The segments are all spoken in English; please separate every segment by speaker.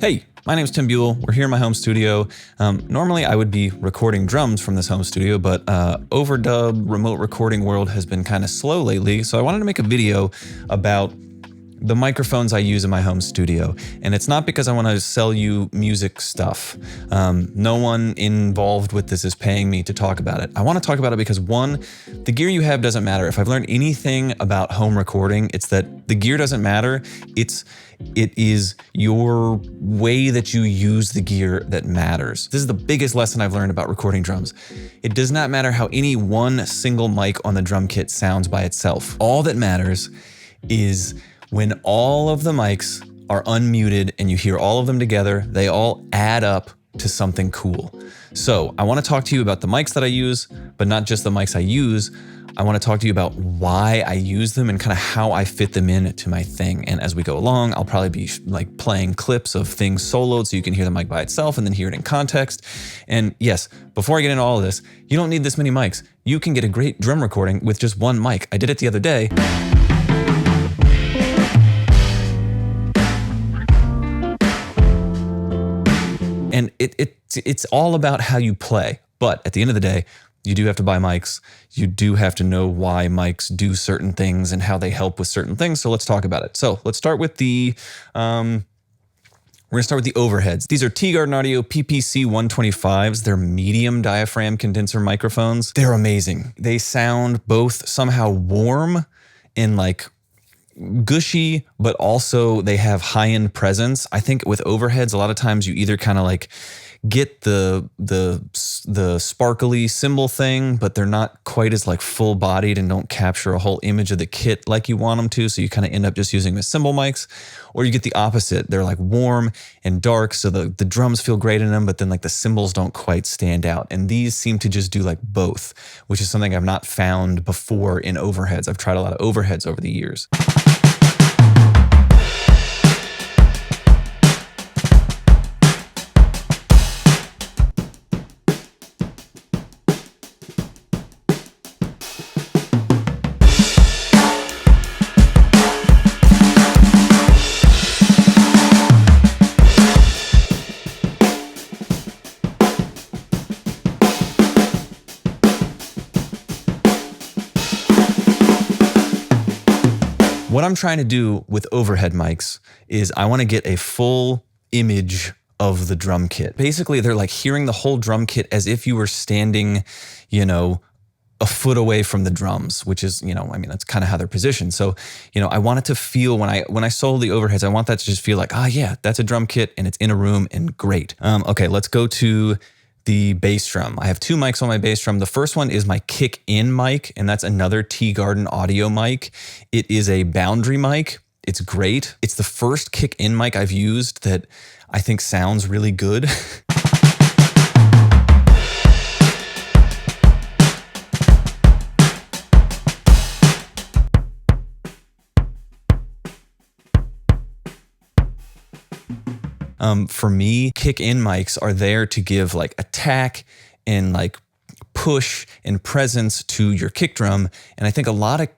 Speaker 1: Hey, my name's Tim Buell. We're here in my home studio. Normally I would be recording drums from this home studio, but overdub remote recording world has been kind of slow lately, so I wanted to make a video about the microphones I use in my home studio. And it's not because I want to sell you music stuff. No one involved with this is paying me to talk about it. I want to talk about it because one, the gear you have doesn't matter. If I've learned anything about home recording, it's that the gear doesn't matter. It is your way that you use the gear that matters. This is the biggest lesson I've learned about recording drums. It does not matter how any one single mic on the drum kit sounds by itself. All that matters is when all of the mics are unmuted and you hear all of them together, they all add up to something cool. So I want to talk to you about the mics that I use, but not just the mics I use. I want to talk to you about why I use them and kind of how I fit them into my thing. And as we go along, I'll probably be like playing clips of things soloed so you can hear the mic by itself and then hear it in context. And yes, before I get into all of this, you don't need this many mics. You can get a great drum recording with just one mic. I did it the other day. And it's all about how you play. But at the end of the day, you do have to buy mics. You do have to know why mics do certain things and how they help with certain things. So let's talk about it. So let's start with the, we're gonna start with the overheads. These are T-Garden Audio PPC 125s. They're medium diaphragm condenser microphones. They're amazing. They sound both somehow warm and like gushy, but also they have high-end presence. I think with overheads, a lot of times you either kind of like get the sparkly cymbal thing, but they're not quite as like full-bodied and don't capture a whole image of the kit like you want them to. So you kind of end up just using the cymbal mics, or you get the opposite. They're like warm and dark, so the drums feel great in them, but then like the cymbals don't quite stand out. And these seem to just do like both, which is something I've not found before in overheads. I've tried a lot of overheads over the years. What I'm trying to do with overhead mics is I want to get a full image of the drum kit. Basically, they're like hearing the whole drum kit as if you were standing, you know, a foot away from the drums, which is, you know, I mean, that's kind of how they're positioned. So, you know, I want it to feel when I solo the overheads, I want that to just feel like, yeah, that's a drum kit and it's in a room and great. Okay, let's go to the bass drum. I have two mics on my bass drum. The first one is my kick in mic, and that's another T-Garden Audio mic. It is a boundary mic. It's great. It's the first kick in mic I've used that I think sounds really good. For me, kick-in mics are there to give like attack and like push and presence to your kick drum. And I think a lot of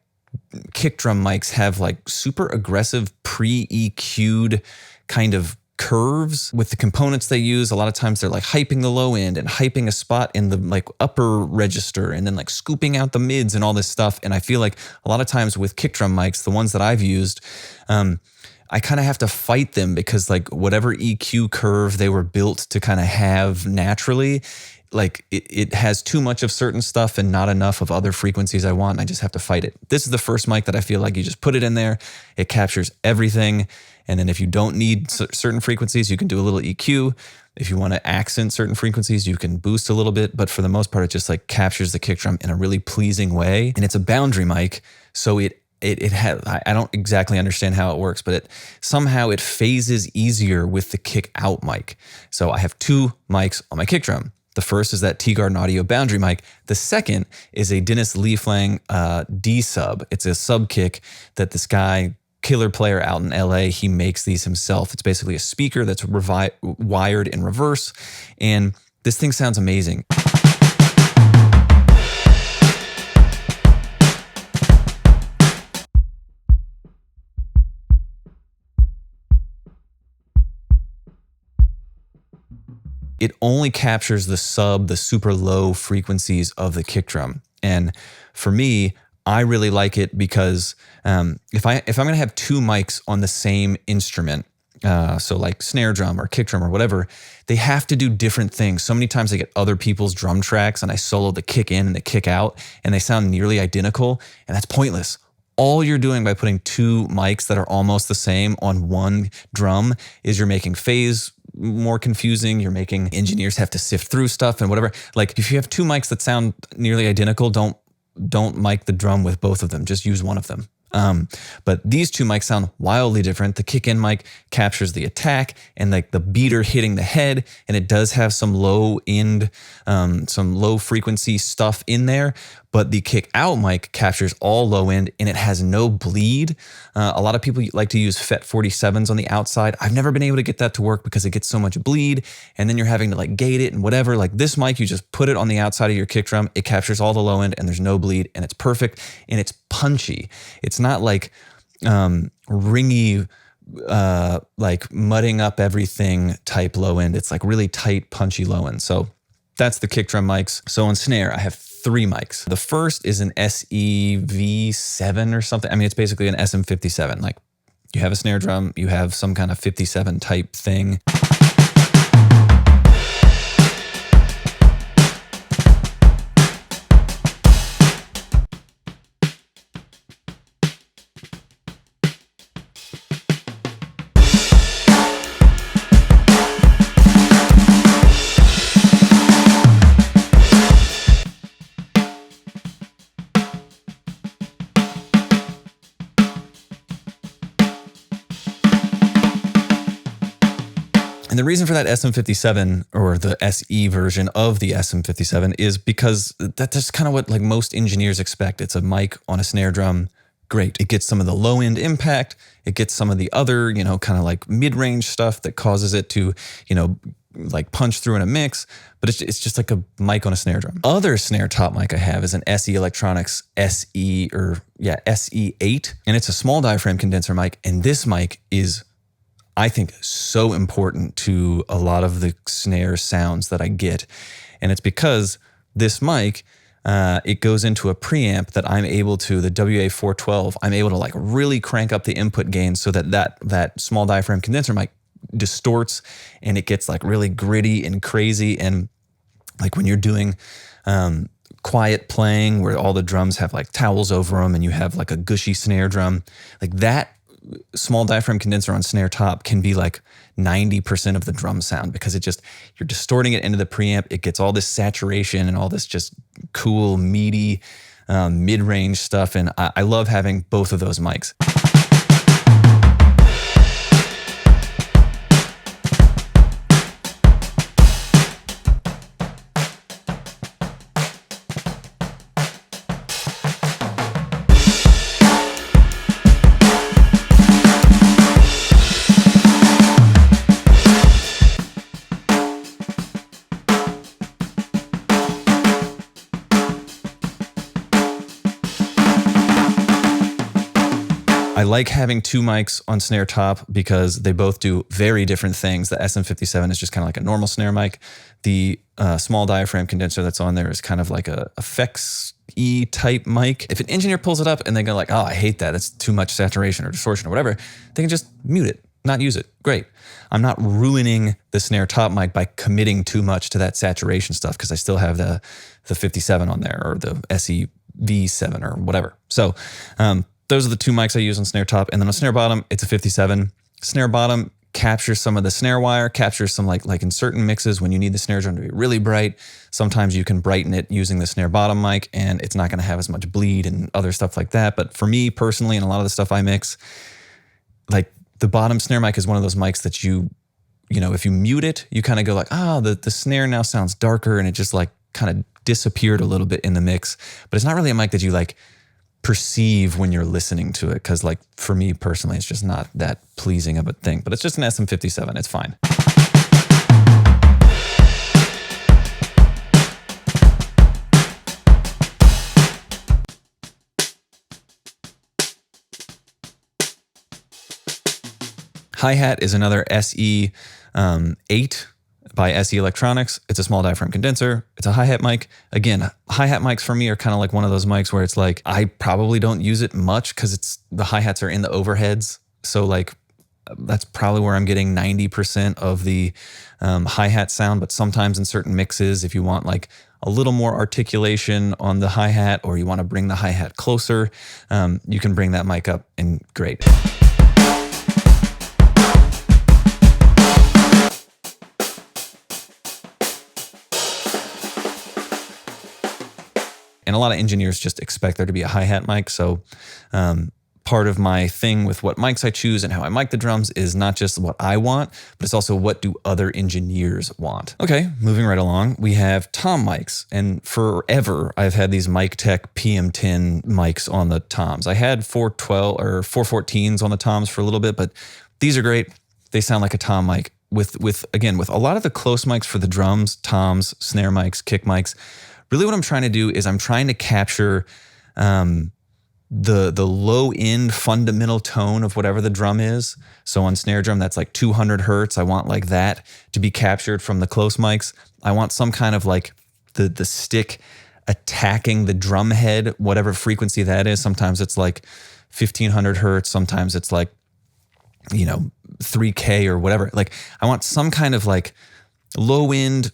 Speaker 1: kick drum mics have like super aggressive pre-EQ'd kind of curves with the components they use. A lot of times they're like hyping the low end and hyping a spot in the like upper register and then like scooping out the mids and all this stuff. And I feel like a lot of times with kick drum mics, the ones that I've used, I kind of have to fight them because like whatever EQ curve they were built to kind of have naturally, like it has too much of certain stuff and not enough of other frequencies I want. And I just have to fight it. This is the first mic that I feel like you just put it in there. It captures everything. And then if you don't need certain frequencies, you can do a little EQ. If you want to accent certain frequencies, you can boost a little bit. But for the most part, it just like captures the kick drum in a really pleasing way. And it's a boundary mic. So it has, I don't exactly understand how it works, but somehow it phases easier with the kick out mic. So I have two mics on my kick drum. The first is that T-Garden Audio boundary mic. The second is a Dennis Leaflang D sub. It's a sub kick that this guy, killer player out in LA, he makes these himself. It's basically a speaker that's wired in reverse. And this thing sounds amazing. it only captures the super low frequencies of the kick drum. And for me, I really like it because if I'm going to have two mics on the same instrument, so like snare drum or kick drum or whatever, they have to do different things. So many times I get other people's drum tracks and I solo the kick in and the kick out and they sound nearly identical, and that's pointless. All you're doing by putting two mics that are almost the same on one drum is you're making phase more confusing. You're making engineers have to sift through stuff and whatever. Like if you have two mics that sound nearly identical, don't mic the drum with both of them. Just use one of them. But these two mics sound wildly different. The kick-in mic captures the attack and like the beater hitting the head, and it does have some low end, some low frequency stuff in there. But the kick-out mic captures all low end, and it has no bleed. A lot of people like to use FET 47s on the outside. I've never been able to get that to work because it gets so much bleed, and then you're having to like gate it and whatever. Like this mic, you just put it on the outside of your kick drum. It captures all the low end, and there's no bleed, and it's perfect, and it's punchy. It's not like ringy, like mudding up everything type low end. It's like really tight, punchy low end. So that's the kick drum mics. So on snare, I have three mics. The first is an SEV7 or something. I mean, it's basically an SM57. Like you have a snare drum, you have some kind of 57 type thing. And the reason for that SM57 or the SE version of the SM57 is because that's kind of what like most engineers expect. It's a mic on a snare drum. Great. It gets some of the low end impact. It gets some of the other, kind of like mid-range stuff that causes it to, like punch through in a mix, but it's just like a mic on a snare drum. Other snare top mic I have is an SE Electronics SE8, and it's a small diaphragm condenser mic. And this mic is, I think, so important to a lot of the snare sounds that I get. And it's because this mic, it goes into a preamp that I'm able to, the WA412, I'm able to like really crank up the input gain so that small diaphragm condenser mic distorts and it gets like really gritty and crazy. And like when you're doing quiet playing where all the drums have like towels over them and you have like a gushy snare drum, like that small diaphragm condenser on snare top can be like 90% of the drum sound because you're distorting it into the preamp. It gets all this saturation and all this just cool, meaty, mid-range stuff. And I love having both of those mics. I like having two mics on snare top because they both do very different things. The SM57 is just kind of like a normal snare mic. The small diaphragm condenser that's on there is kind of like a effects-y type mic. If an engineer pulls it up and they go like, oh, I hate that, that's too much saturation or distortion or whatever, they can just mute it, not use it. Great. I'm not ruining the snare top mic by committing too much to that saturation stuff because I still have the 57 on there or the SEV7 or whatever. So those are the two mics I use on snare top. And then on snare bottom, it's a 57. Snare bottom captures some of the snare wire, captures some like in certain mixes when you need the snare drum to be really bright. Sometimes you can brighten it using the snare bottom mic and it's not going to have as much bleed and other stuff like that. But for me personally, and a lot of the stuff I mix, like the bottom snare mic is one of those mics that if you mute it, you kind of go like, the snare now sounds darker and it just like kind of disappeared a little bit in the mix. But it's not really a mic that you like perceive when you're listening to it because like for me personally it's just not that pleasing of a thing, but it's just an SM57, it's fine. Hi-hat is another SE8 by SE Electronics. It's a small diaphragm condenser. It's a hi-hat mic. Again, hi-hat mics for me are kind of like one of those mics where it's like, I probably don't use it much because the hi-hats are in the overheads. So like, that's probably where I'm getting 90% of the hi-hat sound. But sometimes in certain mixes, if you want like a little more articulation on the hi-hat, or you want to bring the hi-hat closer, you can bring that mic up and great. And a lot of engineers just expect there to be a hi-hat mic. So part of my thing with what mics I choose and how I mic the drums is not just what I want, but it's also what do other engineers want. Okay, moving right along, we have tom mics. And forever, I've had these Mic Tech PM10 mics on the toms. I had 412 or 414s on the toms for a little bit, but these are great. They sound like a tom mic. With a lot of the close mics for the drums, toms, snare mics, kick mics, really what I'm trying to do is I'm trying to capture the low end fundamental tone of whatever the drum is. So on snare drum, that's like 200 hertz. I want like that to be captured from the close mics. I want some kind of like the stick attacking the drum head, whatever frequency that is. Sometimes it's like 1500 hertz. Sometimes it's like, 3K or whatever. Like I want some kind of like low end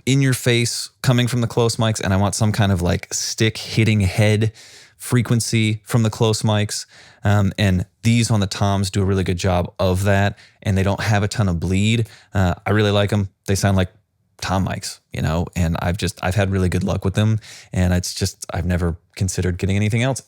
Speaker 1: in your face coming from the close mics, and I want some kind of like stick hitting head frequency from the close mics. And these on the toms do a really good job of that, and they don't have a ton of bleed. I really like them. They sound like tom mics, and I've had really good luck with them, and I've never considered getting anything else.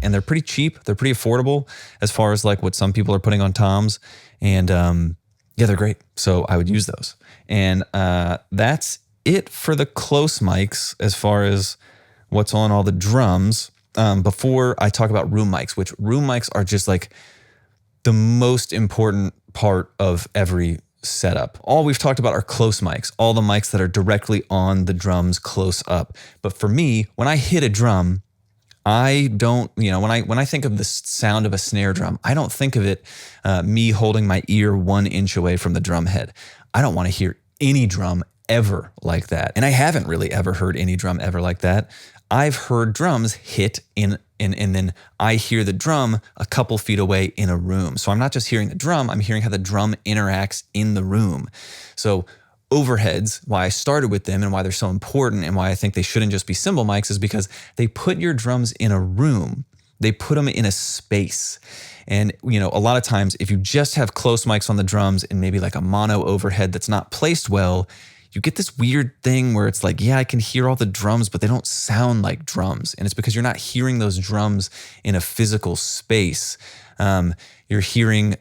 Speaker 1: And they're pretty cheap. They're pretty affordable as far as like what some people are putting on toms. And yeah, they're great. So I would use those. And that's it for the close mics as far as what's on all the drums. Before I talk about room mics, which room mics are just like the most important part of every setup. All we've talked about are close mics, all the mics that are directly on the drums close up. But for me, when I hit a drum, I don't, when I think of the sound of a snare drum, I don't think of it me holding my ear 1 inch away from the drum head. I don't want to hear any drum ever like that. And I haven't really ever heard any drum ever like that. I've heard drums hit and then I hear the drum a couple feet away in a room. So I'm not just hearing the drum, I'm hearing how the drum interacts in the room. So overheads, why I started with them and why they're so important and why I think they shouldn't just be cymbal mics is because they put your drums in a room. They put them in a space. And, a lot of times if you just have close mics on the drums and maybe like a mono overhead that's not placed well, you get this weird thing where it's like, yeah, I can hear all the drums, but they don't sound like drums. And it's because you're not hearing those drums in a physical space. You're hearing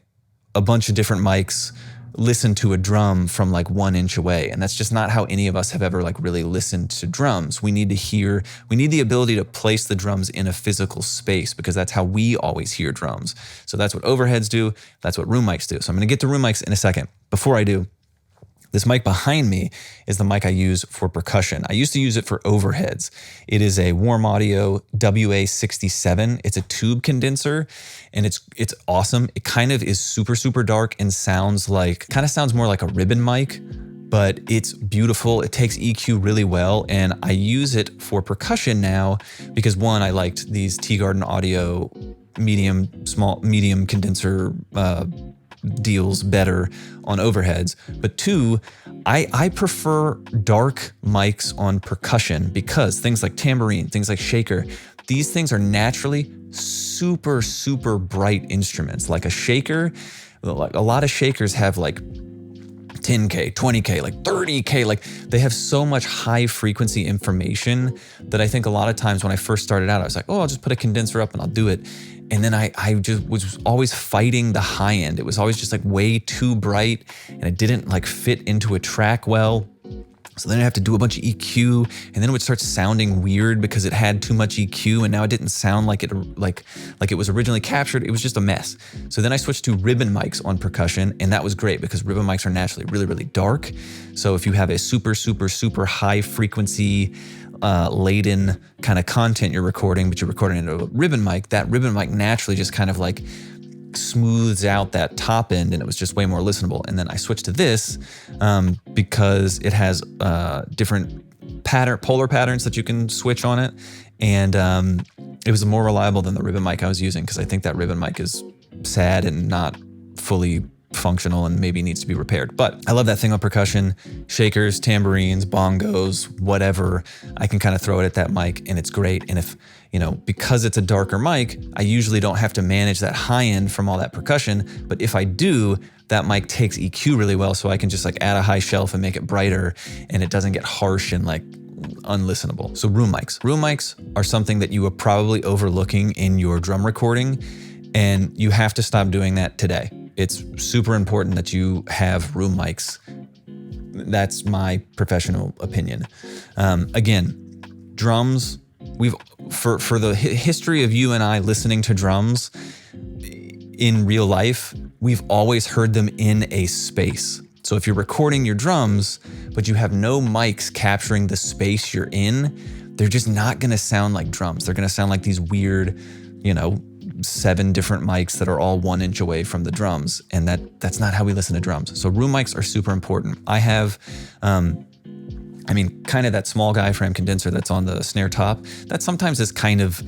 Speaker 1: a bunch of different mics listen to a drum from like 1 inch away. And that's just not how any of us have ever like really listened to drums. We need the ability to place the drums in a physical space because that's how we always hear drums. So that's what overheads do. That's what room mics do. So I'm going to get to room mics in a second. Before I do, this mic behind me is the mic I use for percussion. I used to use it for overheads. It is a Warm Audio WA67. It's a tube condenser and it's awesome. It kind of is super, super dark and sounds more like a ribbon mic, but it's beautiful. It takes EQ really well. And I use it for percussion now because one, I liked these Teagarden Audio medium condenser deals better on overheads. But two, I prefer dark mics on percussion because things like tambourine, things like shaker, these things are naturally super, super bright instruments. Like a shaker, like a lot of shakers have like 10K, 20K, like 30K, like they have so much high frequency information that I think a lot of times when I first started out, I was like, oh, I'll just put a condenser up and I'll do it. And then I just was always fighting the high end. It was always just like way too bright and it didn't like fit into a track well. So then I have to do a bunch of EQ, and then it would start sounding weird because it had too much EQ, and now it didn't sound like it was originally captured. It was just a mess. So then I switched to ribbon mics on percussion, and that was great because ribbon mics are naturally really, really dark. So if you have a super, super, super high frequency laden kind of content you're recording, but you're recording into a ribbon mic, that ribbon mic naturally just kind of like smooths out that top end, and it was just way more listenable. And then I switched to this because it has different polar patterns that you can switch on it, and it was more reliable than the ribbon mic I was using, because I think that ribbon mic is sad and not fully functional and maybe needs to be repaired. But I love that thing on percussion: shakers, tambourines, bongos, whatever. I can kind of throw it at that mic and it's great. And if, because it's a darker mic, I usually don't have to manage that high end from all that percussion. But if I do, that mic takes EQ really well, so I can just like add a high shelf and make it brighter, and it doesn't get harsh and like unlistenable. So room mics. Room mics are something that you are probably overlooking in your drum recording, and you have to stop doing that today. It's super important that you have room mics. That's my professional opinion. Again, drums, for the history of you and I listening to drums in real life, we've always heard them in a space. So if you're recording your drums, but you have no mics capturing the space you're in, they're just not gonna sound like drums. They're gonna sound like these weird, 7 different mics that are all 1 inch away from the drums. And that's not how we listen to drums. So room mics are super important. I have, kind of that small diaphragm condenser that's on the snare top, that sometimes is kind of,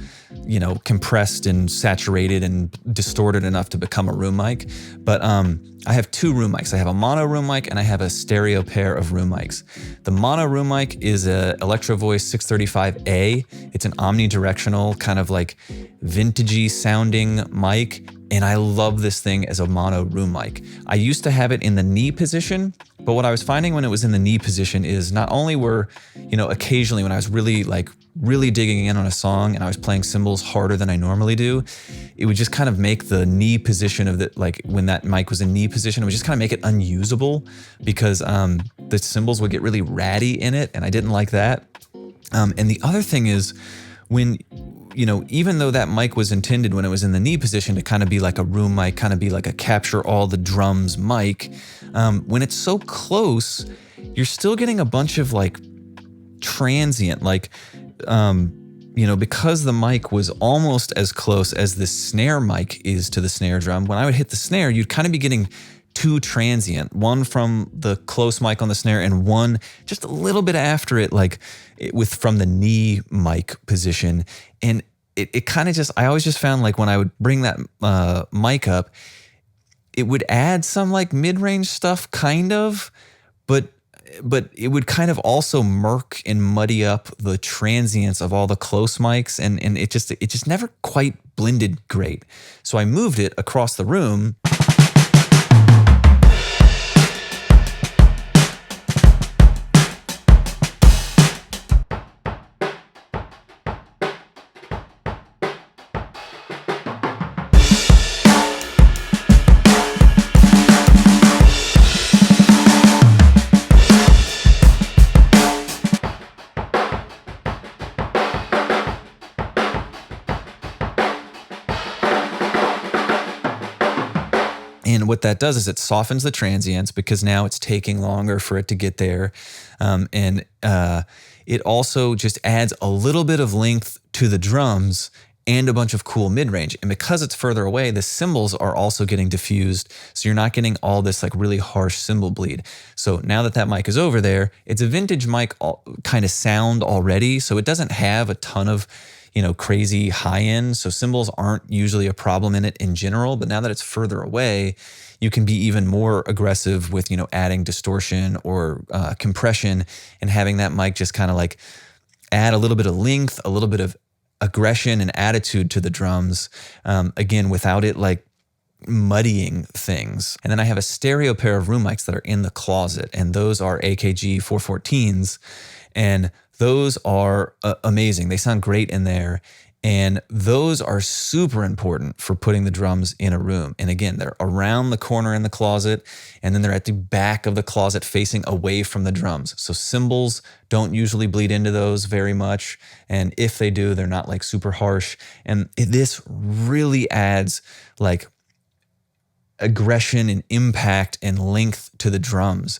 Speaker 1: compressed and saturated and distorted enough to become a room mic. But I have 2 room mics. I have a mono room mic and I have a stereo pair of room mics. The mono room mic is a Electro Voice 635A. It's an omnidirectional kind of like vintagey sounding mic. And I love this thing as a mono room mic. I used to have it in the knee position, but what I was finding when it was in the knee position is not only were, occasionally when I was really digging in on a song and I was playing cymbals harder than I normally do, it would just kind of make the knee position of when that mic was in knee position, it would just kind of make it unusable because the cymbals would get really ratty in it, and I didn't like that. And the other thing is when, even though that mic was intended when it was in the knee position to kind of be like a room mic, kind of be like a capture all the drums mic, when it's so close, you're still getting a bunch of like transient, because the mic was almost as close as the snare mic is to the snare drum, when I would hit the snare, you'd kind of be getting 2 transient, one from the close mic on the snare and one just a little bit after it, from the knee mic position. And it kind of just, I always just found like when I would bring that mic up, it would add some like mid-range stuff kind of, but it would kind of also murk and muddy up the transients of all the close mics, and it just never quite blended great. So I moved it across the room. And what that does is it softens the transients because now it's taking longer for it to get there. And it also just adds a little bit of length to the drums and a bunch of cool mid-range. And because it's further away, the cymbals are also getting diffused. So you're not getting all this like really harsh cymbal bleed. So now that mic is over there, it's a vintage mic kind of sound already. So it doesn't have a ton of crazy high end. So cymbals aren't usually a problem in it in general, but now that it's further away, you can be even more aggressive with, adding distortion or compression and having that mic just kind of like add a little bit of length, a little bit of aggression and attitude to the drums. Again, without it like muddying things. And then I have a stereo pair of room mics that are in the closet, and those are AKG 414s. And those are amazing. They sound great in there. And those are super important for putting the drums in a room. And again, they're around the corner in the closet, and then they're at the back of the closet facing away from the drums. So cymbals don't usually bleed into those very much. And if they do, they're not like super harsh. And this really adds like aggression and impact and length to the drums.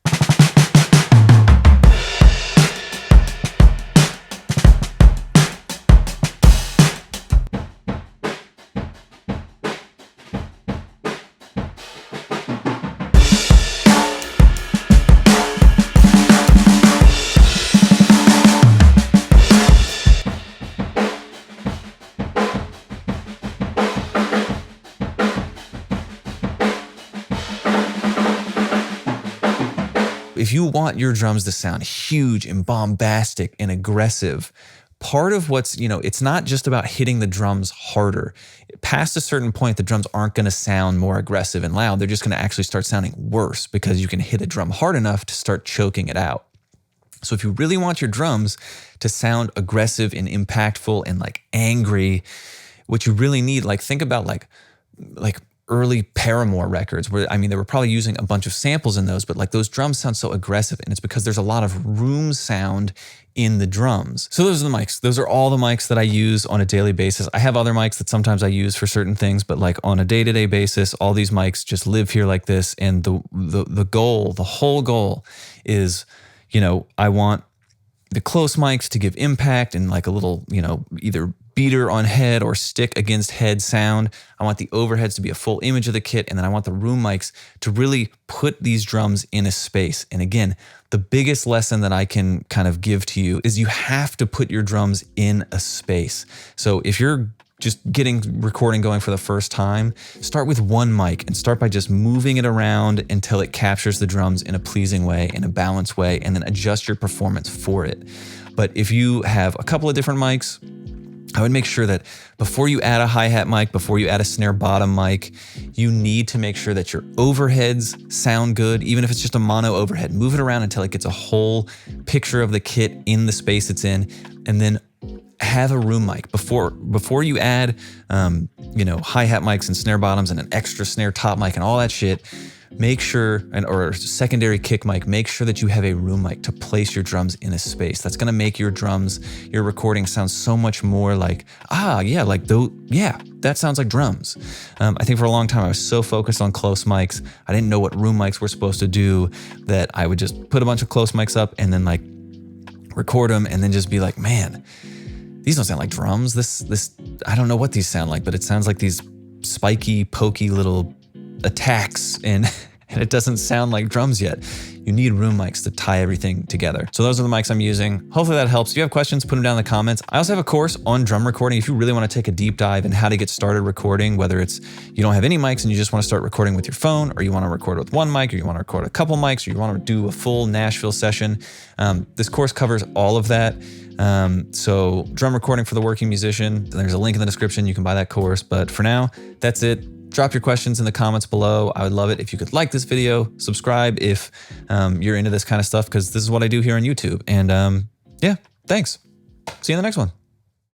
Speaker 1: If you want your drums to sound huge and bombastic and aggressive, part of what's, it's not just about hitting the drums harder. Past a certain point, the drums aren't going to sound more aggressive and loud. They're just going to actually start sounding worse because you can hit a drum hard enough to start choking it out. So if you really want your drums to sound aggressive and impactful and like angry, what you really need, like think about like early Paramore records where, they were probably using a bunch of samples in those, but like those drums sound so aggressive, and it's because there's a lot of room sound in the drums. So those are the mics. Those are all the mics that I use on a daily basis. I have other mics that sometimes I use for certain things, but like on a day-to-day basis, all these mics just live here like this. And the goal, the whole goal is, I want the close mics to give impact and like a little, either beater on head or stick against head sound. I want the overheads to be a full image of the kit. And then I want the room mics to really put these drums in a space. And again, the biggest lesson that I can kind of give to you is you have to put your drums in a space. So if you're just getting recording going for the first time, start with one mic and start by just moving it around until it captures the drums in a pleasing way, in a balanced way, and then adjust your performance for it. But if you have a couple of different mics, I would make sure that before you add a hi-hat mic, before you add a snare bottom mic, you need to make sure that your overheads sound good, even if it's just a mono overhead. Move it around until it gets a whole picture of the kit in the space it's in, and then have a room mic before you add, hi-hat mics and snare bottoms and an extra snare top mic and all that shit. Make sure, or secondary kick mic, make sure that you have a room mic to place your drums in a space. That's gonna make your drums, your recording sound so much more like, that sounds like drums. I think for a long time I was so focused on close mics, I didn't know what room mics were supposed to do, that I would just put a bunch of close mics up and then like record them and then just be like, man, these don't sound like drums. This I don't know what these sound like, but it sounds like these spiky, pokey little attacks, and it doesn't sound like drums yet. You need room mics to tie everything together. So those are the mics I'm using. Hopefully that helps. If you have questions, put them down in the comments. I also have a course on drum recording. If you really want to take a deep dive in how to get started recording, whether it's you don't have any mics and you just want to start recording with your phone, or you want to record with one mic, or you want to record a couple mics, or you want to do a full Nashville session, this course covers all of that. So drum recording for the working musician, there's a link in the description. You can buy that course. But for now, that's it. Drop your questions in the comments below. I would love it if you could like this video, subscribe if you're into this kind of stuff, because this is what I do here on YouTube. And yeah, thanks. See you in the next one.